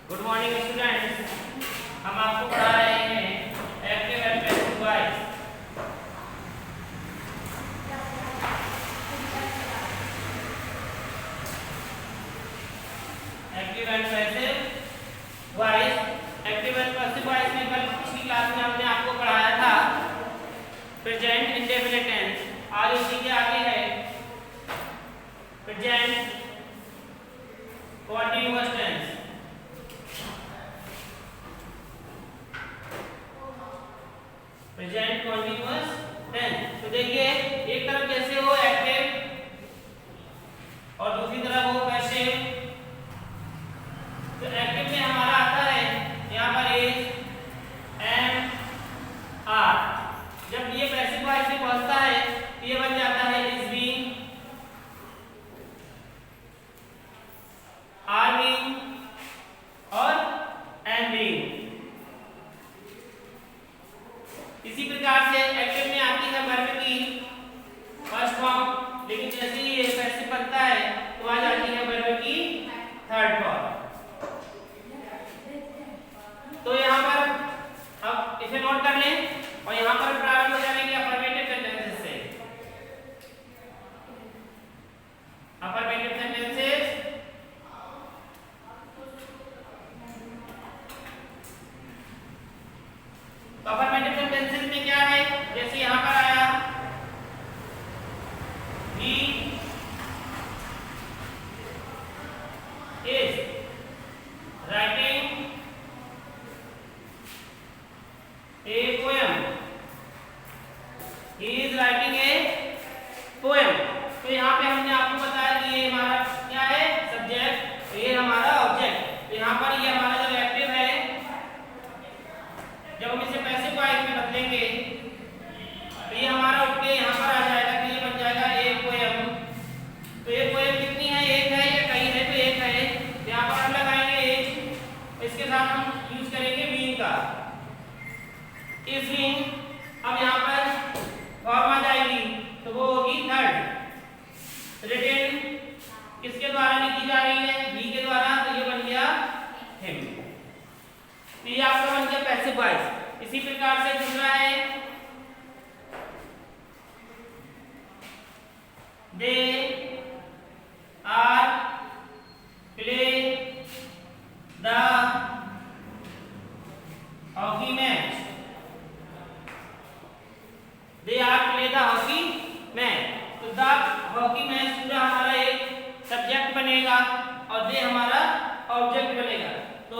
Good morning students. हम आपको पढ़ा रहे हैं active and passive voice. Active and passive voice. Active and passive voice में कल पिछली क्लास में हमने आपको पढ़ाया था प्रेजेंट इंडेफिनिट टेंस। आज उसी के आगे है present continuous tense. Present continuous tense. तो देखिए एक तरफ कैसे हो एक्टिव और दूसरी तरफ हो पैसिव। तो एक्टिव में हमारा आता है यहाँ पर इज, एम, आर। जब ये पैसिव वॉइस में पहुंचता है तो ये बन जाता है इज बीइंग, आर बीइंग और एम बीइंग। इसी प्रकार से एक्टिव में आती है वर्ब की फर्स्ट फॉर्म, लेकिन जैसे ही ये पैसिव बनता है तो आ जाती है वर्ब की थर्ड फॉर्म। तो यहाँ पर अब इसे नोट कर लें और यहाँ पर प्रारंभ हो जाएंगे अफर्मेटिव सेंटेंसेस से। अफर्मेटिव सेंटेंसेस अफर्मेटिव सेंटेंसेस में क्या है, जैसे यहाँ पर आया he is writing a poem। he is writing a poem। तो यहाँ पे हमने आपको बताया कि ये हमारा क्या है सब्जेक्ट, ये हमारा ऑब्जेक्ट। यहाँ पर ये हमारा जो एक्टिव है, जब हम इसे पैसिव वॉइस में बदलेंगे तो ये हमारा उठ के यहाँ पर आ जाएगा, तो ये बन जाएगा ए पोएम। तो ये पोएम कितनी है, एक है या कई है? तो एक है। तो यहाँ पर हम लगाएंगे एक, इसके साथ हम यूज करेंगे बीइंग का, इज बीइंग। अब यहाँ पर फॉर्म आ जाएगी तो वो होगी थर्ड। रिटन किसके द्वारा लिखी जा रही है, बी के द्वारा, तो ये बन गया हिम। तो ये आपका बन गया पैसिव वॉइस। इसी प्रकार से दूसरा है they are play the hockey match. They are play the hockey match. तो द हॉकी मैच पूरा हमारा एक सब्जेक्ट बनेगा और दे हमारा ऑब्जेक्ट बनेगा। तो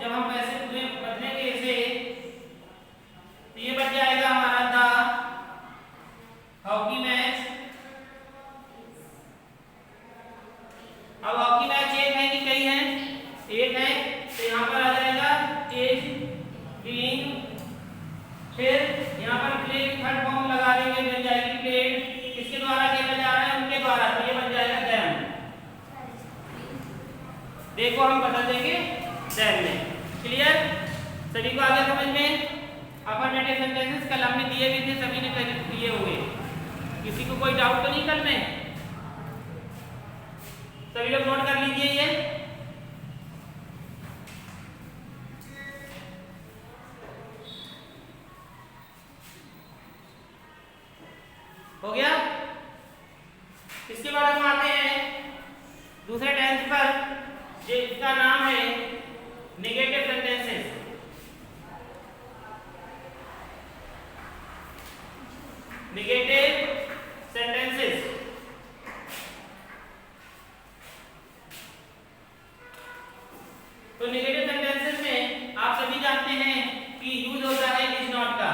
जब हम पैसिव में बदलेंगे इसे तो ये बन जाएगा हमारा द हॉकी मैच। अब हॉकी मैच एक है कि कई है? एक है। तो यहाँ पर आ जाएगा इज बीइंग, फिर यहाँ पर प्ले थर्ड फॉर्म लगा देंगे, बन जाएगी प्लेड। किसके द्वारा खेला जा रहा है? उनके द्वारा, तो ये बन जाएगा देम। देखो हम बदल देंगे देम में। क्लियर? सभी को आगे समझ में? अफर्मेटिव सेंटेंसेस कल हमने दिए भी थे, सभी ने दिए होंगे। किसी को कोई डाउट तो नहीं कल में? सभी लोग नोट कर लीजिए ये। हो गया? इसके बाद हम आते हैं दूसरे टेंस पर, जिसका नाम है नेगेटिव सेंटेंसेस। Negative sentences. तो नेगेटिव सेंटेंसेस में आप सभी जानते हैं कि यूज होता है इज नॉट का।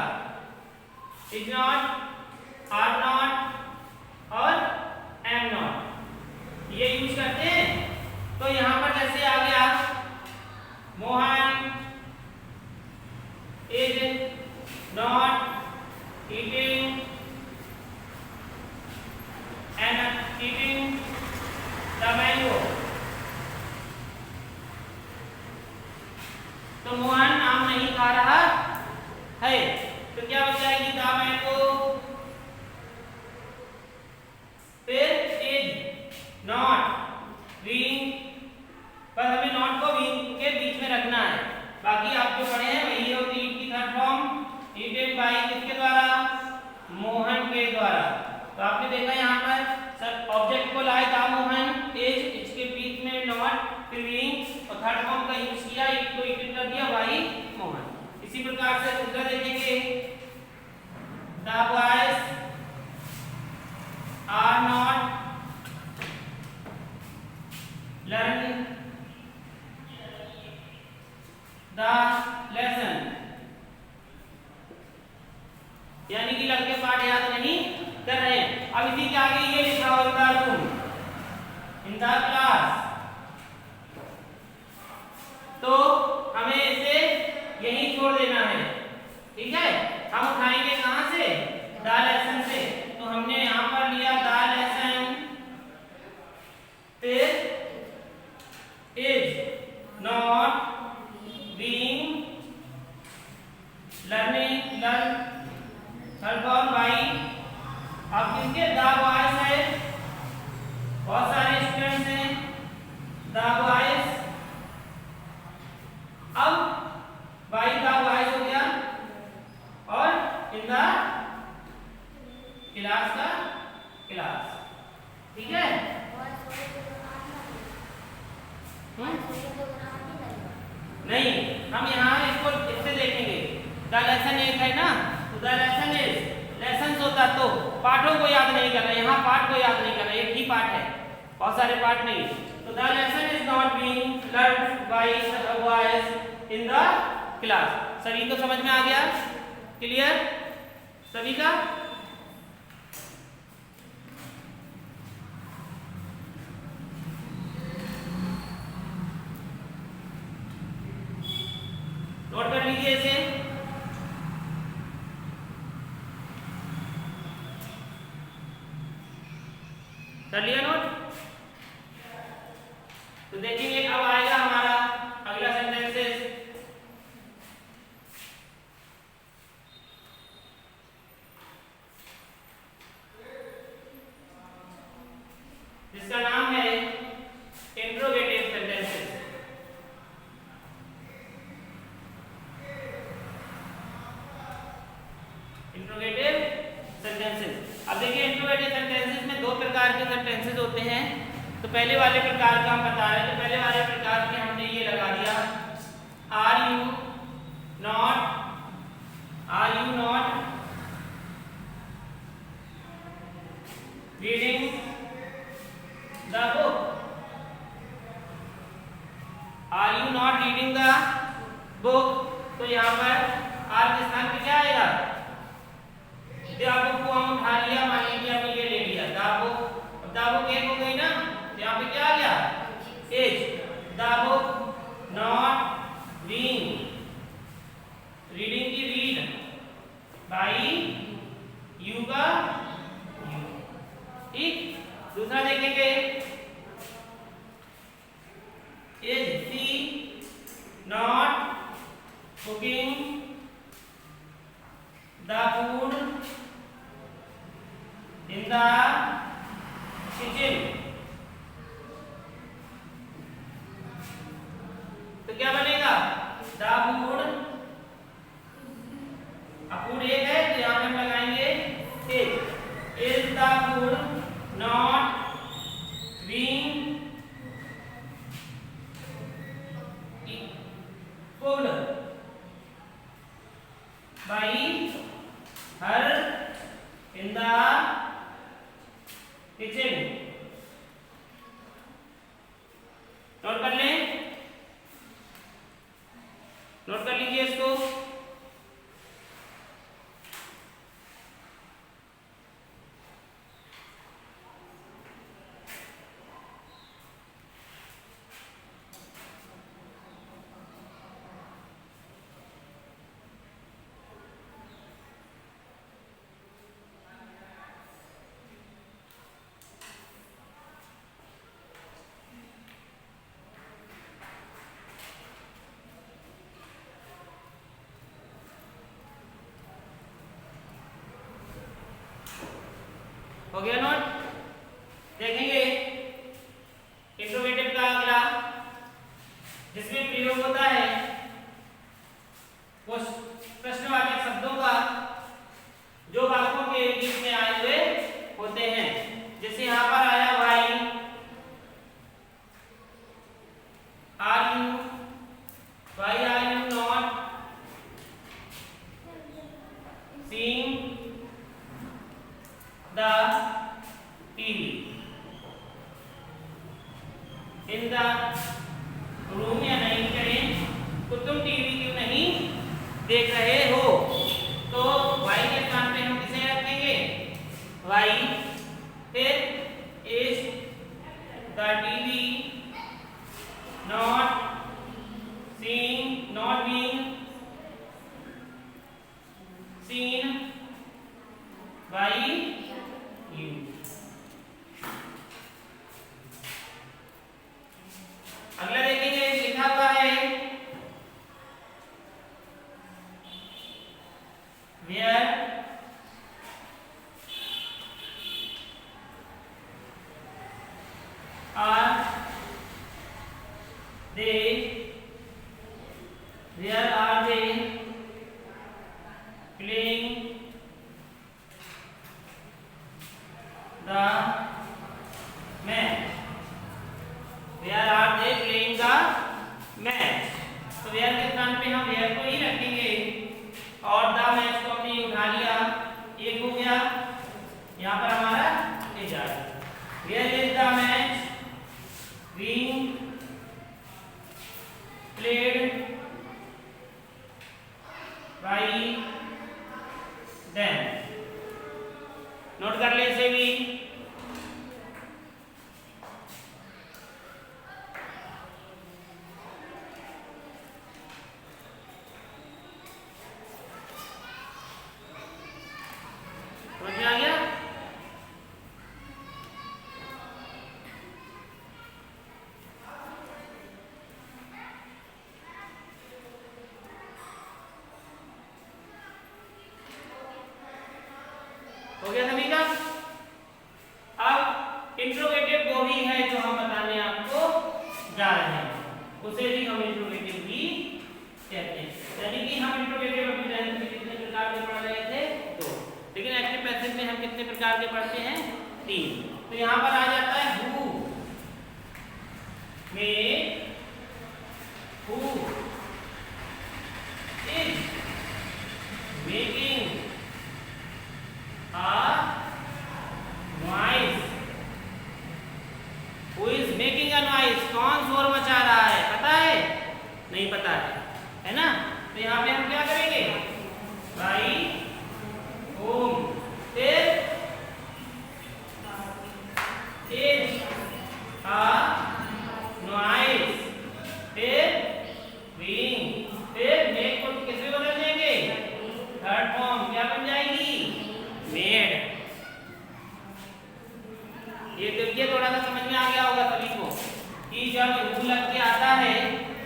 इज नॉट, आर नॉट और एम नॉट, ये यूज करते हैं। तो यहाँ पर जैसे आ गया Mohan is not eating and eating the mango. तो मोहन आम नहीं खा रहा है। तो क्या बच जाएगी? द मैंगो, फिर इज नॉट बीइंग, पर हमें नॉट को बीइंग के बीच में रखना बाकी आप जो पढ़े हैं वही होती है की थर्ड फॉर्म ईटेन बाई किसके द्वारा, मोहन के द्वारा। तो आपने देखा यहाँ पर सब ऑब्जेक्ट को लाए था मोहन, इज इसके बीच में नॉट फिर बीइंग और थर्ड फॉर्म का यूज किया, इट को ईटेन कर दिया बाई मोहन। इसी प्रकार से दूसरा देखेंगे the boys are not learn the lesson, यानी कि लड़के पाठ याद नहीं कर रहे हैं। अब इसी के आगे ये लिखा हो in the room, in the class, तो हमें इसे यहीं छोड़ देना है, ठीक है। हम उठाएंगे कहां से, द लेसन से। तो हमने यहां पर लिया द लेसन, फिर is not being learning learn third form by. अब किसके, द बॉयज है, बहुत सारे स्टूडेंट्स हैं, द बॉयज। अब बाई द बॉयज हो गया और इन द क्लास का क्लास, ठीक है। नहीं, हम यहाँ इसको इससे देखेंगे, द लेसन एक है ना, तो द लेसन इज, लेसन होता तो पाठों को याद नहीं करना, यहाँ पाठ को याद नहीं करना, एक ही पाठ है, बहुत सारे पाठ नहीं। तो the lesson is not being learned by the boys in the class. सभी को समझ में आ गया, क्लियर सभी का। नोट कर लीजिए इसे, कर लिया नोट। तो देखेंगे अब आएगा हमारा अगला सेंटेंसेस। जिसका नाम है इंट्रोगेटिव सेंटेंसेस। Interrogative sentences. अब देखिए इंट्रोगेटिव सेंटेंसेस में दो प्रकार के सेंटेंसेस होते हैं। तो पहले वाले प्रकार का हम बता रहे हैं, तो पहले वाले प्रकार के हमने ये लगा दिया, are you not reading the book, are you not reading the book. तो यहाँ पर आर के स्थान पे क्या आएगा, द बुक को हम उठा लिया, मान लीजिए हमने ये ले लिया द बुक, द बुक एक हो गई ना, यहाँ पे क्या आ गया, is the book not being, reading की रीड, बाई यू का यू, ठीक। दूसरा देखेंगे, is she not cooking the food in the kitchen. तो क्या बनेगा, द फूड, अब फूड एक है तो यहां पे हम लगाएंगे is the food not being cooked by her in the kitchen. Note कर लें, नोट कर लीजिए इसको। हो गया नोट। देखेंगे इंट्रोगेटिव का अगला, जिसमें प्रयोग होता है देख रहे हो। तो y के स्थान पे हम किसे रखेंगे, y। फिर is the TV not being seen by you। अगला देखेंगे, लिखा हुआ है where are they playing the match? Where are they playing the match? तो where के स्थान पे हम where को ही रखेंगे और the match को हमने उठा लिया, एक हो गया। यहाँ पर हमारा is आ गया। Where is the match being played by them? Note कर ले इसे भी। समझ में आ गया? हो गया सभी का? अब इंट्रोगेटिव वो भी है जो हम बताने आपको जा रहे हैं, उसे भी हम इंट्रोगेटिव भी कहते हैं। यानी कि हम इंट्रोगेटिव अभी टेंथ में कितने प्रकार के पढ़ रहे थे, 2, लेकिन एक्टिव पैसिव में हम कितने प्रकार के पढ़ते हैं, 3। तो यहाँ पर आ जाता है हु में who is making noise. Who is making a noise, कौन शोर मचा रहा है, पता है? नहीं पता है ना? तो यहाँ पे हम क्या करेंगे, बाई होम। फिर इज अ नॉइज, फिर बीइंग, फिर मेक को किससे बदल देंगे, थर्ड फॉर्म, क्या बन जाएगी, मेड। ये देखिए थोड़ा सा समझ में आ गया होगा सभी को कि जब हु लग के आता है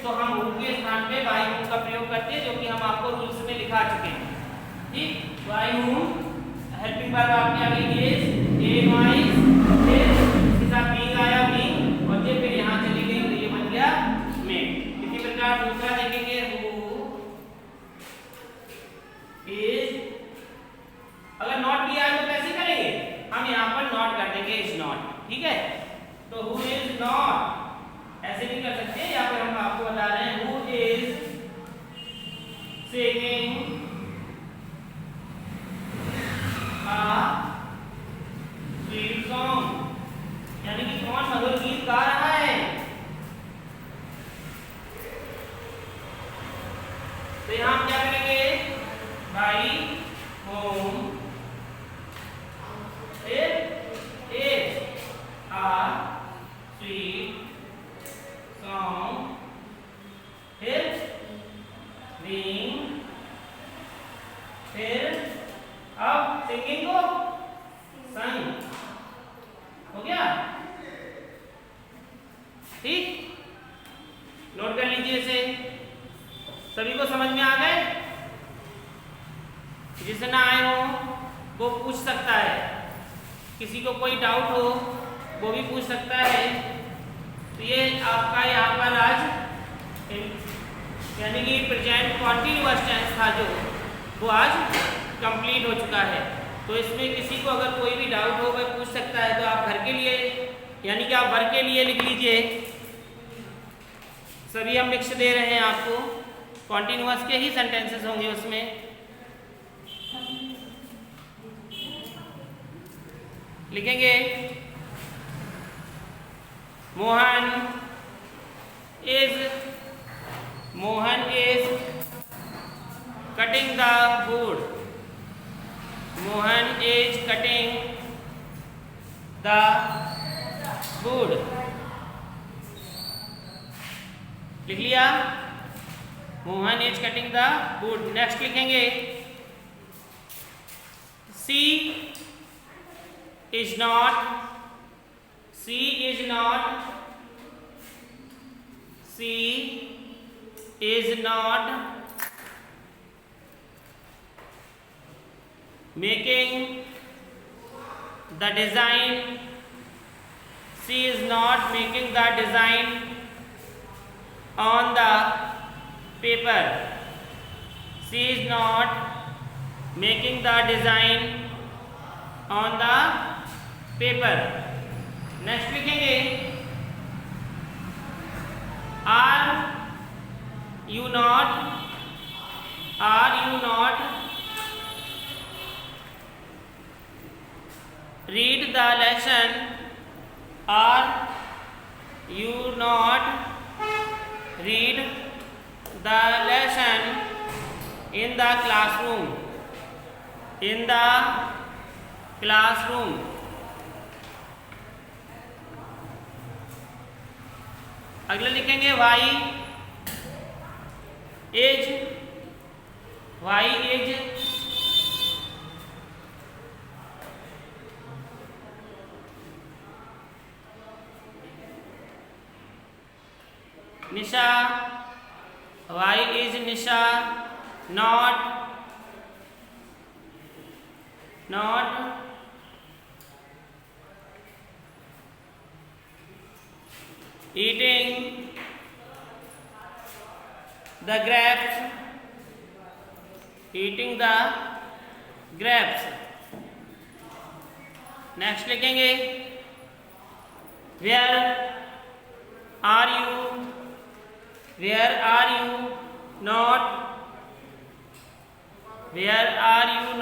तो हम हु के स्थान पे बाई हूं का प्रयोग करते हैं, जो कि हम आपको रूल्स में लिखा चुके हैं। ठीक, बाई हूं हेल्पिंग वर्ब आपके आगे इज, ए नॉइज, फिर इसके साथ बीइंग आया, बीइंग, और ये फिर यहां चली गई तो ये बन गया मेड। इसी प्रकार दूसरा देखेंगे, हु इज, अगर नॉट भी आए तो कैसे करेंगे, हम यहाँ पर नॉट कर देंगे इज नॉट। ठीक है, तो हु इज नॉट ऐसे भी कर सकते हैं, या फिर हम आपको बता रहे हैं who is singing sweet song, यानी कि कौन मधुर गीत गा रहा है। तो यहाँ हम क्या करेंगे, by home, is a sweet song, फिर बीइंग, फिर अब सिंगिंग को संग, हो गया। ठीक, नोट कर लीजिए इसे। सभी को समझ में आ गए? जिसे ना आए हो वो पूछ सकता है, किसी को कोई डाउट हो वो भी पूछ सकता है। तो ये आपका यहाँ पर आज यानी कि प्रेजेंट कॉन्टिन्यूअस टेंस था जो, वो आज कंप्लीट हो चुका है। तो इसमें किसी को अगर कोई भी डाउट हो वह पूछ सकता है। तो आप घर के लिए यानी कि आप वर्क के लिए लिख लीजिए, सभी हम मिक्स दे रहे हैं आपको, कॉन्टिन्यूअस के ही सेंटेंसेस होंगे उसमें। लिखेंगे Mohan is cutting the wood. Mohan is cutting the wood. लिख लिया, Mohan is cutting the wood. Next लिखेंगे she is not making the design. She is not making the design on the paper. She is not making the design on the paper. Next लिखेंगे are you not read the lesson? Are you not read the lesson in the classroom? अगले लिखेंगे why is Nisha, why is Nisha not eating the grapes. Next लिखेंगे where are you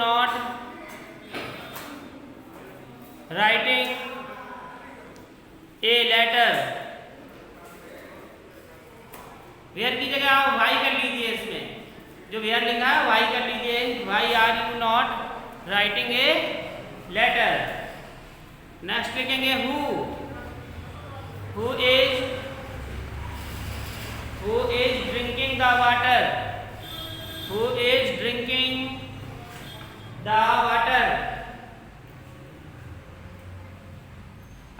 not writing a letter? Where की जगह आप Y कर लीजिए, इसमें जो वेयर लिखा है वाई कर लीजिए। Why are you not writing a letter. Next लिखेंगे who is drinking the water.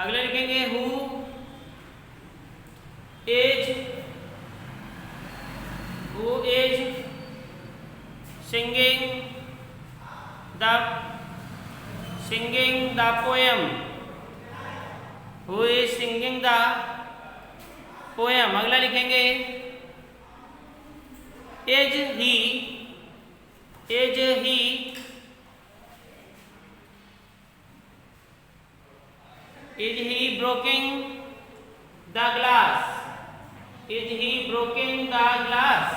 अगले लिखेंगे who is singing the poem? Who is singing the poem? अगला लिखेंगे is he breaking the glass? Is he breaking the glass?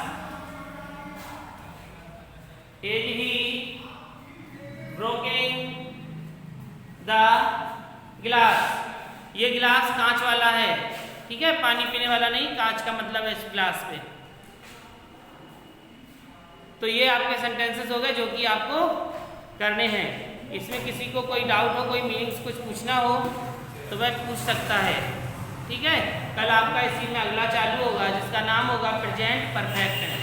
Is he broken the glass? ये गिलास कांच वाला है, ठीक है, पानी पीने वाला नहीं, कांच का मतलब है इस गिलास पे। तो ये आपके सेंटेंसेस हो गए जो कि आपको करने हैं। इसमें किसी को कोई डाउट हो, कोई मीनिंग्स कुछ पूछना हो तो वह पूछ सकता है, ठीक है। कल आपका इसी में अगला चालू होगा जिसका नाम होगा प्रेजेंट परफेक्ट।